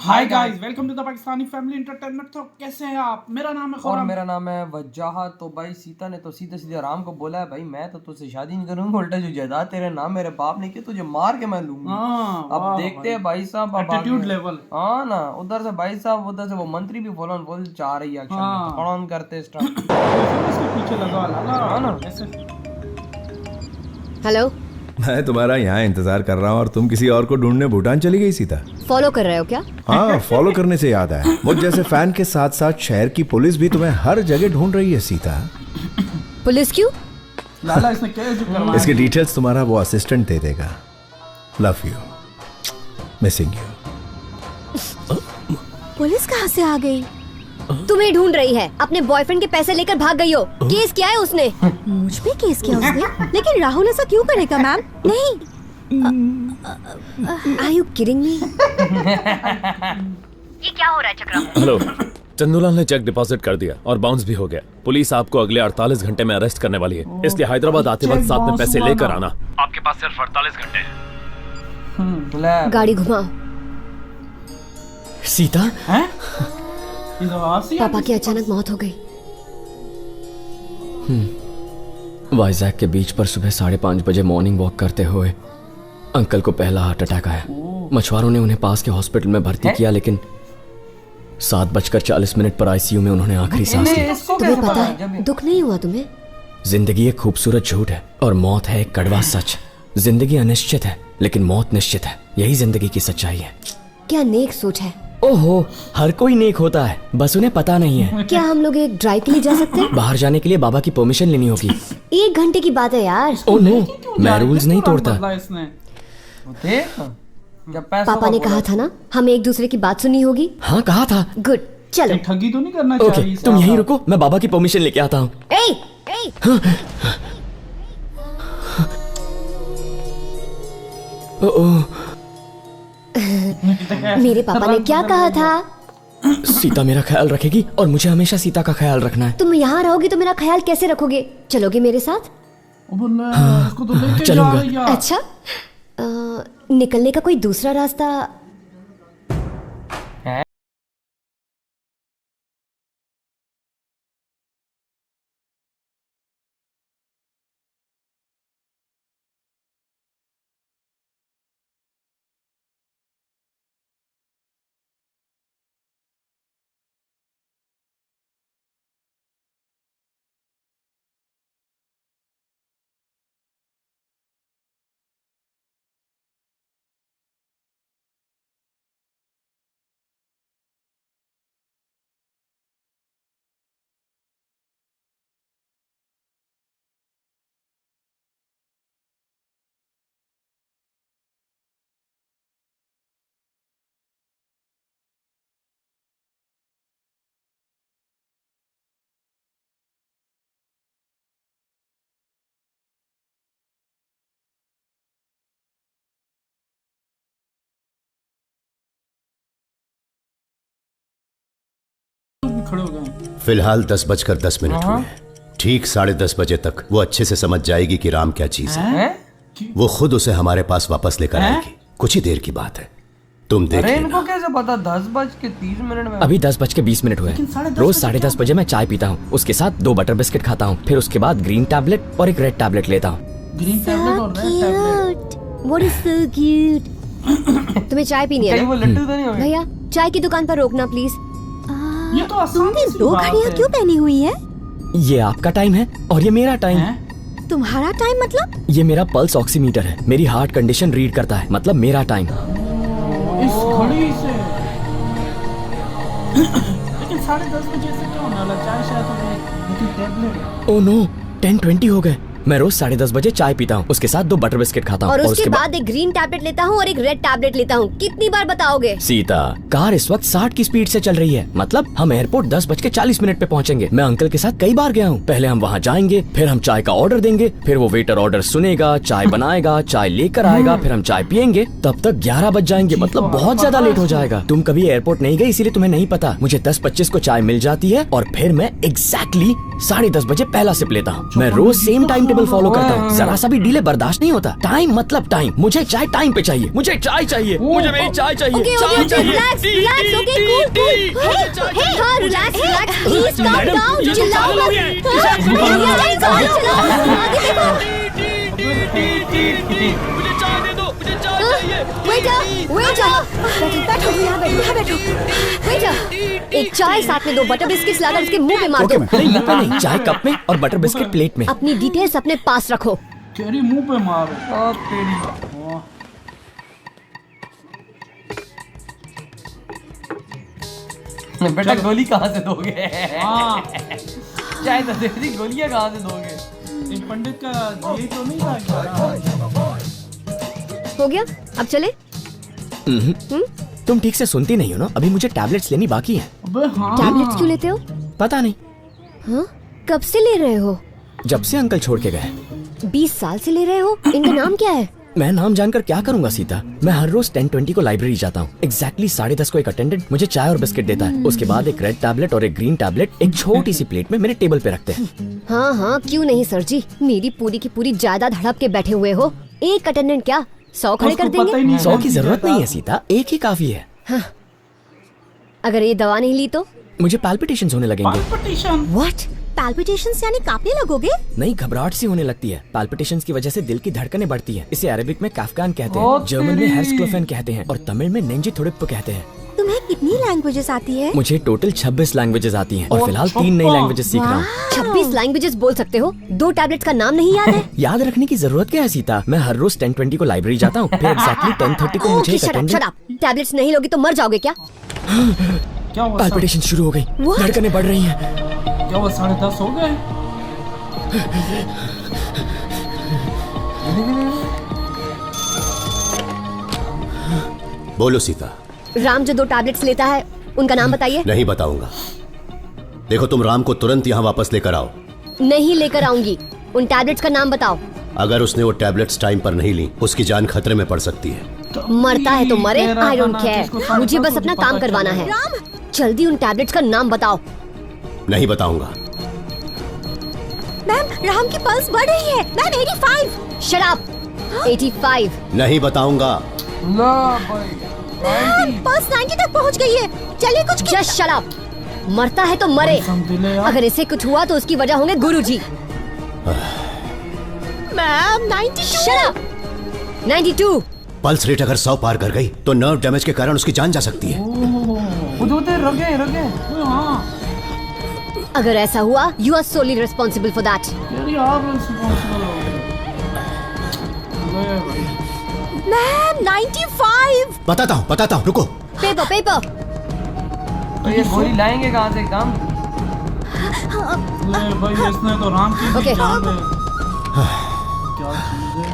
Hi guys, welcome to the Pakistani family entertainment. तो कैसे हैं आप? मेरा नाम है और खुरम। मेरा नाम है वजाहत। तो भाई सीता ने तो सीधे सीधे आराम को बोला है, भाई मैं तो तुझसे शादी नहीं करूंगा, उल्टा जो जायदाद तेरे नाम मेरे बाप ने की तुझे मार के मैं लूंगा। अब देखते हैं भाई साहब, अब एटीट्यूड लेवल। हाँ ना, उधर से भाई साहब, उधर से वो मंत्री भी फुल चाह रही है एक्शन में, तो कौन करते स्टार्ट इसके पीछे लगा हाँ ना। ऐसे। हेलो, मैं तुम्हारा यहाँ इंतजार कर रहा हूँ और तुम किसी और को ढूंढने भूटान चली गई सीता। फॉलो कर रहे हो क्या? हाँ, फॉलो करने से याद आया, मुझ जैसे फैन के साथ साथ शहर की पुलिस भी तुम्हें हर जगह ढूंढ रही है सीता। पुलिस क्यों? लाला इसने क्या जो करवाया? इसकी डिटेल्स तुम्हारा वो असिस्टेंट दे देगा। Love you, missing you. Police कहाँ से आ गई? तुम्हें ढूंढ रही है। अपने बॉयफ्रेंड के पैसे लेकर भाग गई हो। केस किया है उसने। मुझ पे केस किया उसने? लेकिन राहुल ऐसा क्यों करेगा मैम? नहीं। Are you kidding me? ये क्या हो रहा है चक्रम? हेलो, चंदूलाल ने चेक डिपॉजिट कर दिया और बाउंस भी हो गया। पुलिस आपको अगले 48 घंटे में अरेस्ट करने वाली है, इसलिए हैदराबाद आते वक्त साथ में पैसे लेकर आना। आपके पास सिर्फ 48 घंटे हैं। गाड़ी घुमाओ। सीता हैं? पापा की अचानक मौत हो गई। वाइजैक के बीच पर सुबह 5:30 बजे मॉर्निंग वॉक करते हुए अंकल को पहला हार्ट अटैक आया। मछुआरों ने उन्हें पास के हॉस्पिटल में भर्ती किया, लेकिन 7:40 पर आईसीयू में उन्होंने आखिरी सांस ली। तुम्हें पता है दुख नहीं हुआ तुम्हें? जिंदगी एक खूबसूरत झूठ है और मौत है एक कड़वा सच। जिंदगी अनिश्चित है लेकिन मौत निश्चित है, यही जिंदगी की सच्चाई है। क्या नेक सोच है। ओहो, हर कोई नेक होता है, बस उन्हें पता नहीं है। क्या हम लोग एक ड्राइव के लिए जा सकते हैं? बाहर जाने के लिए बाबा की परमिशन लेनी होगी। 1 घंटे की बात है यार। ओ नो, मैं रूल्स नहीं तोड़ता। पापा ने कहा था ना, हमें एक दूसरे की बात सुननी होगी। हाँ कहा था। गुड, चलो। ठगी तो नहीं करना ओके, चाहिए। तुम यहीं रुको, मैं बाबा की परमिशन लेके आता हूँ। मेरे पापा ने क्या कहा था? सीता मेरा ख्याल रखेगी और मुझे हमेशा सीता का ख्याल रखना है। तुम यहाँ रहोगे तो मेरा ख्याल कैसे रखोगे? चलोगे मेरे साथ? इसको तो लेके जा चलूंगा। रही है। अच्छा, निकलने का कोई दूसरा रास्ता? खड़े हो गए। फिलहाल 10:10 हुए। ठीक 10:30 बजे तक वो अच्छे से समझ जाएगी कि राम क्या चीज है। वो खुद उसे हमारे पास वापस लेकर आएगी। कुछ ही देर की बात है, तुम देख अरे लेना। इनको कैसे पता 10:30 में? अभी 10:20 हुए हैं। रोज 10:30 बजे मैं चाय पीता हूँ, उसके साथ 2 बटर बिस्किट खाता हूँ, फिर उसके बाद ग्रीन टैबलेट और एक रेड टैबलेट लेता हूँ। ग्रीन टैबलेट और red tablet. What is so cute? तुम्हें चाय पीनी है कहीं वो ना? लड्डू तो नहीं हो गए? भैया, चाय की दुकान पर रोकना प्लीज। ये तो तुमने 2 घड़ियां क्यों पहनी हुई है? ये आपका टाइम है और ये मेरा टाइम। तुम्हारा टाइम मतलब? ये मेरा पल्स ऑक्सीमीटर है, मेरी हार्ट कंडीशन रीड करता है, मतलब मेरा टाइम। इस घड़ी से लेकिन 10:30 बजे से क्या होने वाला? चाय शायद तो टैबलेट। ओ नो, 10:20 हो गए। मैं रोज 10:30 बजे चाय पीता हूँ, उसके साथ 2 बटर बिस्किट खाता हूँ और उसके बाद एक ग्रीन टैबलेट लेता हूँ और एक रेड टैबलेट लेता हूँ। कितनी बार बताओगे? सीता, कार इस वक्त 60 की स्पीड से चल रही है, मतलब हम एयरपोर्ट 10:40 पे पहुँचेंगे। मैं अंकल के साथ कई बार गया हूँ। पहले हम वहाँ जाएंगे, फिर हम चाय का ऑर्डर देंगे, फिर वो वेटर ऑर्डर सुनेगा, चाय बनाएगा, चाय लेकर आएगा, फिर हम चाय पियेंगे, तब तक 11 बज जाएंगे, मतलब बहुत ज्यादा लेट हो जाएगा। तुम कभी एयरपोर्ट नहीं गए इसीलिए तुम्हें नहीं पता। मुझे 10:25 को चाय मिल जाती है और फिर मैं एग्जैक्टली 10:30 बजे पहला सिप लेता हूँ। मैं रोज सेम टाइम टेबल फॉलो करता हूँ, जरा सा भी डिले बर्दाश्त नहीं होता। टाइम मतलब टाइम, मुझे चाय टाइम पे चाहिए, मुझे चाय चाहिए, मुझे मेरी चाय चाहिए, Okay, चाय okay, चाहिए। relax, relax, okay, cool, cool. Hey, हाँ, relax, relax, please calm down, चिल्लाओ मत। ये गाड़ी चलाओ, आगे देखो। मुझे चाय दे दो, मुझे चाय चाहिए। Waiter, बैठो, यहाँ बैठो। Waiter, एक चाय साथ में 2 बटर बिस्किट्स लाकर इसके मुंह पे मार दो। नहीं, मुंह पे नहीं, चाय कप में और बटर बिस्किट प्लेट में। अपनी डिटेल्स अपने पास रखो। तेरी मुंह पे मारो। तेरी बेटा गोली कहाँ से दोगे? चाय तो दे दी, गोलियां कहाँ से दोगे? इस पंडित का यही तो नहीं था क्या? हो गया, अब चले? तुम ठीक से सुनती नहीं हो ना, अभी मुझे टैबलेट्स लेनी बाकी है। अबे हाँ। टैबलेट्स क्यों लेते हो? पता नहीं, हाँ? कब से ले रहे हो? जब से अंकल छोड़ के गए। 20 साल से ले रहे हो? इनका नाम क्या है? मैं नाम जानकर क्या करूंगा सीता? मैं हर रोज 10:20 को लाइब्रेरी जाता हूँ। एग्जैक्टली 10:30 को एक अटेंडेंट मुझे चाय और बिस्किट देता है। उसके बाद एक रेड टैबलेट और एक ग्रीन टैबलेट एक छोटी सी प्लेट में मेरे टेबल पे रखते हैं। हाँ, क्यों नहीं सर जी, मेरी पूरी की पूरी जायदाद हड़प के बैठे हुए हो। एक अटेंडेंट क्या 100 खड़े कर देंगे? 100 की जरूरत नहीं है सीता, एक ही काफी है। हाँ। अगर ये दवा नहीं ली तो? मुझे पैल्पिटेशंस होने लगेंगे। What? पैल्पिटेशंस यानी कांपने लगोगे? नहीं, घबराहट सी होने लगती है। पैल्पिटेशंस की वजह से दिल की धड़कनें बढ़ती हैं। इसे अरेबिक में काफकान कहते हैं, जर्मन में हेर्स्क्लोफेन कहते हैं और तमिल में नेंजी थोड़िप्पो कहते हैं। तुम्हें कितनी लैंग्वेजेस आती है? मुझे टोटल 26 लैंग्वेजेस आती हैं और फिलहाल 3 नई लैंग्वेजेस सीख रहा हूँ। 26 लैंग्वेजेस बोल सकते हो? 2 टैबलेट्स का नाम नहीं याद है? याद रखने की जरूरत क्या है सीता? मैं हर रोज 10:20 को लाइब्रेरी जाता हूँ, फिर एग्जैक्टली 10:30 को मुझे एक अटेंडेंट। टैबलेट्स नहीं लोगी तो मर जाओगे क्या? क्या हुआ? पैल्पिटेशन शुरू हो गई, धड़कनें बढ़ रही हैं। क्या हुआ? 10:30 हो गए? बोलो सीता। राम जो 2 टैबलेट्स लेता है उनका नाम बताइए। नहीं बताऊंगा। देखो, तुम राम को तुरंत यहाँ वापस लेकर आओ। नहीं लेकर आऊंगी, उन टैबलेट्स का नाम बताओ। अगर उसने वो टैबलेट्स टाइम पर नहीं ली, उसकी जान खतरे में पड़ सकती है। मरता है तो मरे, आई डोंट केयर, मुझे बस अपना काम करवाना है। जल्दी उन टैबलेट्स का नाम बताओ। नहीं बताऊंगा। मैम, राम की पल्स बढ़ रही है। मैम 85। शराब 85। नहीं बताऊंगा। ला भाई, पल्स 90 तक पहुंच गई है। चलिए कुछ जस्ट शराब। मरता है तो मरे, अगर इसे कुछ हुआ तो उसकी वजह होंगे गुरुजी। मैम 92। शराब 92। पल्स रेट अगर 100 पार कर गई तो नर्व डैमेज के कारण उसकी जान जा सकती है। रगे। अगर ऐसा हुआ, you are solely responsible for that. Ma'am 95। बताता हूँ, रुको। पेपर। तो ये गोली लाएंगे कहाँ से एकदम? ले भाई, इसने तो राम की Okay. जान ले। क्या चीज है?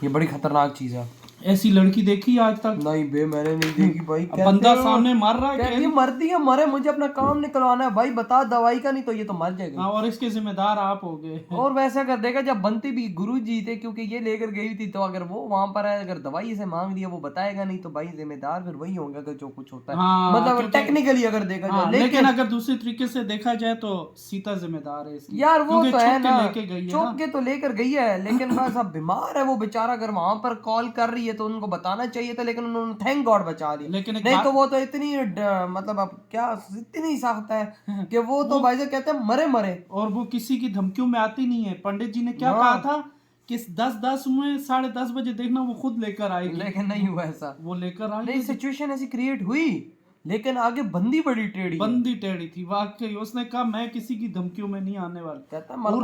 ये बड़ी खतरनाक चीज है। ऐसी लड़की देखी आज तक? नहीं बे, मैंने नहीं देखी भाई। अब बंदा सामने मर रहा है, कहती मरती है, मरे, मुझे अपना काम निकलवाना है भाई। बता दवाई का, नहीं तो ये तो मर जाएगा। हाँ, और इसके जिम्मेदार आप हो गए। और वैसा कर देगा जब बनती भी गुरु जी थे, क्योंकि ये लेकर गई थी, तो अगर वो वहां पर है, अगर दवाई से मांग दिया, वो बताएगा नहीं तो भाई जिम्मेदार फिर वही होगा अगर जो कुछ होता है। हाँ, मतलब टेक्निकली अगर देखा हाँ, जाए। लेकिन अगर दूसरे तरीके से देखा जाए तो सीता जिम्मेदार है इसकी। यार वो तो है ना, लेके गई है चौक के तो लेकर गई है, लेकिन बस अब बीमार है वो बेचारा। अगर वहां पर कॉल कर रही है तो उनको बताना चाहिए था, लेकिन उन्होंने थैंक गॉड बचा लिया। लेकिन नहीं तो वो तो इतनी मतलब अब क्या, इतनी सख्त है कि वो तो भाई से कहते हैं मरे। और वो किसी की धमकियों में आती नहीं है। पंडित जी ने क्या कहा था कि 10:10 में 10:30 बजे देखना वो खुद लेकर आएगी, लेकिन नहीं हुआ ऐसा। वो लेकर आई नहीं, सिचुएशन ऐसी क्रिएट हुई, लेकिन आगे बंदी बड़ी टेढ़ी। बंदी टेढ़ी थी वाकई। उसने कहा मैं किसी की धमकियों में नहीं आने वाली। कहता और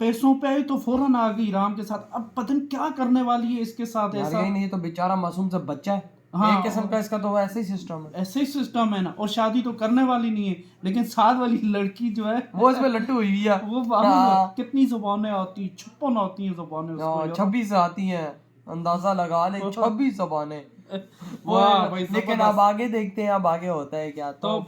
पैसों पे आई तो फौरन आ गई राम के साथ। अब पता नहीं क्या करने वाली है इसके साथ। ऐसा नहीं, तो बेचारा मासूम सा बच्चा है। हाँ, एक किस्म का इसका तो ऐसे ही सिस्टम है। ऐसे ही सिस्टम है ना। और शादी तो करने वाली नहीं है, लेकिन साथ वाली लड़की जो है वो इसमें लट्टू हुई है। वो कितनी जुबानें आती, 56 आती हैं जुबानें उसको। 26 आती हैं, अंदाजा लगा ले, 26 जुबानें। वाह भाई, लेकिन अब आगे देखते हैं, अब आगे होता है क्या। तो